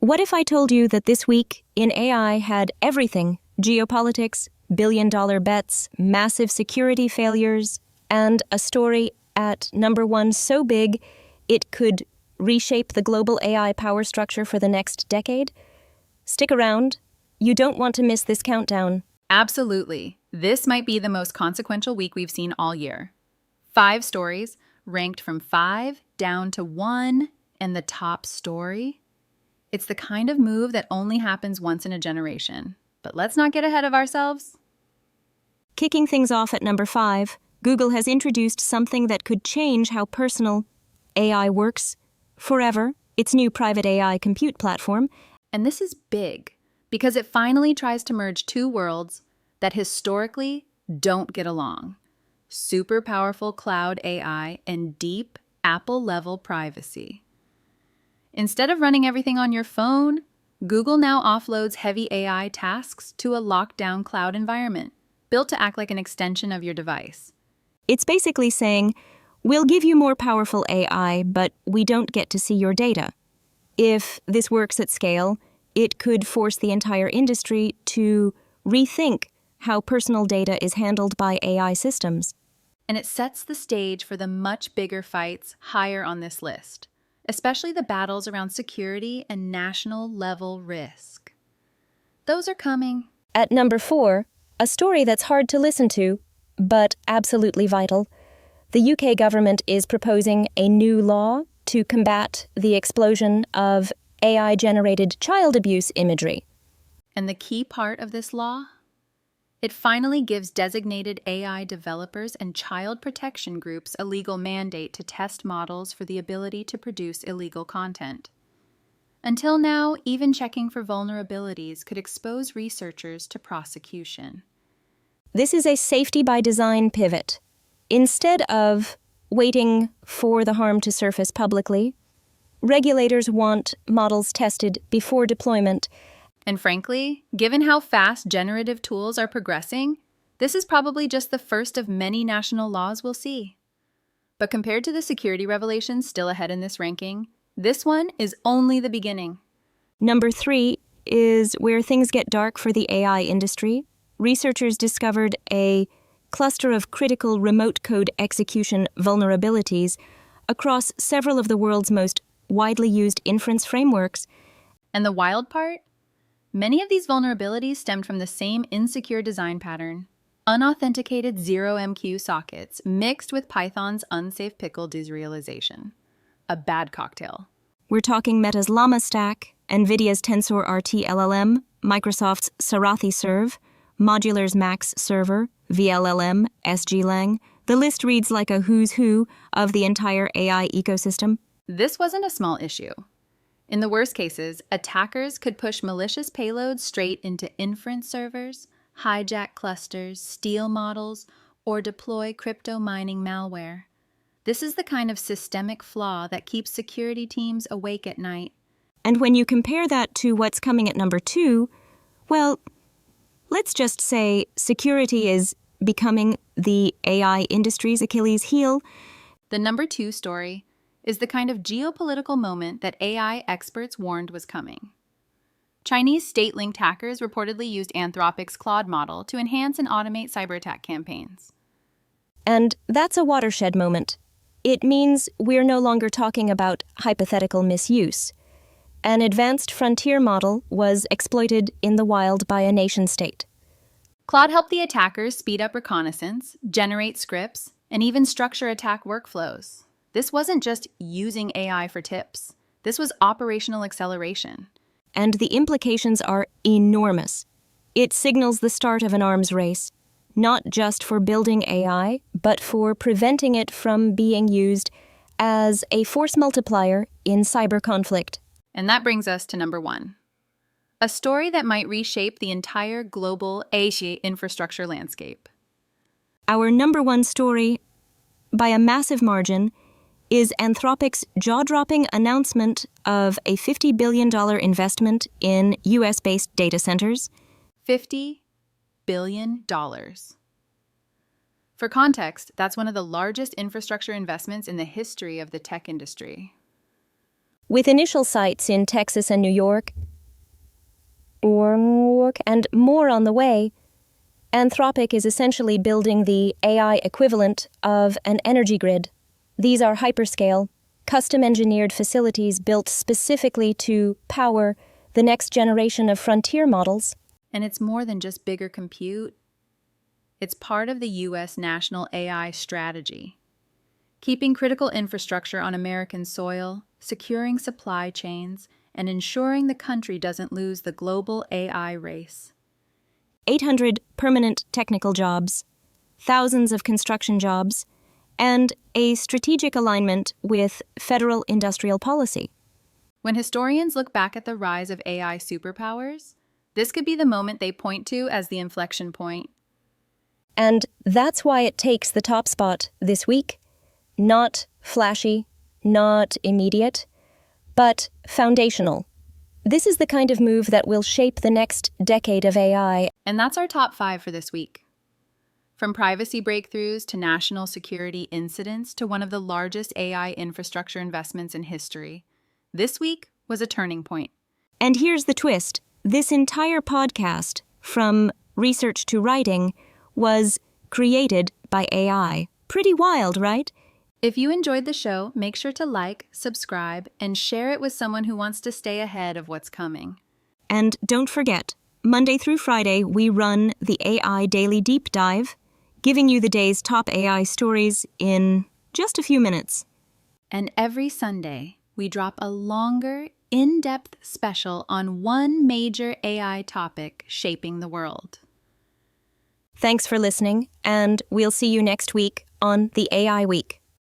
What if I told you that this week in AI had everything: geopolitics, billion-dollar bets, massive security failures, and a story at number one so big it could reshape the global AI power structure for the next decade? Stick around. You don't want to miss this countdown. Absolutely. This might be the most consequential week we've seen all year. 5 stories, ranked from 5 down to 1, and the top story? It's the kind of move that only happens once in a generation. But let's not get ahead of ourselves. Kicking things off at number 5, Google has introduced something that could change how personal AI works forever, its new private AI compute platform. And this is big, because it finally tries to merge 2 worlds that historically don't get along: super powerful cloud AI and deep Apple-level privacy. Instead of running everything on your phone, Google now offloads heavy AI tasks to a locked-down cloud environment, built to act like an extension of your device. It's basically saying, we'll give you more powerful AI, but we don't get to see your data. If this works at scale, it could force the entire industry to rethink how personal data is handled by AI systems. And it sets the stage for the much bigger fights higher on this list, especially the battles around security and national-level risk. Those are coming. At number 4, a story that's hard to listen to, but absolutely vital. The UK government is proposing a new law to combat the explosion of AI-generated child abuse imagery. And the key part of this law? It finally gives designated AI developers and child protection groups a legal mandate to test models for the ability to produce illegal content. Until now, even checking for vulnerabilities could expose researchers to prosecution. This is a safety by design pivot. Instead of waiting for the harm to surface publicly, regulators want models tested before deployment. And frankly, given how fast generative tools are progressing, this is probably just the first of many national laws we'll see. But compared to the security revelations still ahead in this ranking, this one is only the beginning. Number 3 is where things get dark for the AI industry. Researchers discovered a cluster of critical remote code execution vulnerabilities across several of the world's most widely used inference frameworks. And the wild part? Many of these vulnerabilities stemmed from the same insecure design pattern: unauthenticated 0MQ sockets mixed with Python's unsafe pickle deserialization. A bad cocktail. We're talking Meta's Llama stack, Nvidia's TensorRT LLM, Microsoft's Sarathi Serve, Modular's Max server, vLLM, SGLang. The list reads like a who's who of the entire AI ecosystem. This wasn't a small issue. In the worst cases, attackers could push malicious payloads straight into inference servers, hijack clusters, steal models, or deploy crypto mining malware. This is the kind of systemic flaw that keeps security teams awake at night. And when you compare that to what's coming at number 2, well, let's just say security is becoming the AI industry's Achilles heel. The number 2 story is the kind of geopolitical moment that AI experts warned was coming. Chinese state-linked hackers reportedly used Anthropic's Claude model to enhance and automate cyberattack campaigns. And that's a watershed moment. It means we're no longer talking about hypothetical misuse. An advanced frontier model was exploited in the wild by a nation-state. Claude helped the attackers speed up reconnaissance, generate scripts, and even structure attack workflows. This wasn't just using AI for tips. This was operational acceleration. And the implications are enormous. It signals the start of an arms race, not just for building AI, but for preventing it from being used as a force multiplier in cyber conflict. And that brings us to number 1. A story that might reshape the entire global AI infrastructure landscape. Our number 1 story, by a massive margin, is Anthropic's jaw-dropping announcement of a $50 billion investment in US-based data centers. $50 billion. For context, that's one of the largest infrastructure investments in the history of the tech industry. With initial sites in Texas and New York, and more on the way, Anthropic is essentially building the AI equivalent of an energy grid. These are hyperscale, custom-engineered facilities built specifically to power the next generation of frontier models. And it's more than just bigger compute. It's part of the U.S. national AI strategy, keeping critical infrastructure on American soil, securing supply chains, and ensuring the country doesn't lose the global AI race. 800 permanent technical jobs, thousands of construction jobs, and a strategic alignment with federal industrial policy. When historians look back at the rise of AI superpowers, this could be the moment they point to as the inflection point. And that's why it takes the top spot this week. Not flashy, not immediate, but foundational. This is the kind of move that will shape the next decade of AI. And that's our top 5 for this week. From privacy breakthroughs to national security incidents to one of the largest AI infrastructure investments in history, this week was a turning point. And here's the twist. This entire podcast, from research to writing, was created by AI. Pretty wild, right? If you enjoyed the show, make sure to like, subscribe, and share it with someone who wants to stay ahead of what's coming. And don't forget, Monday through Friday, we run the AI Daily Deep Dive, giving you the day's top AI stories in just a few minutes. And every Sunday, we drop a longer, in-depth special on one major AI topic shaping the world. Thanks for listening, and we'll see you next week on the AI Week.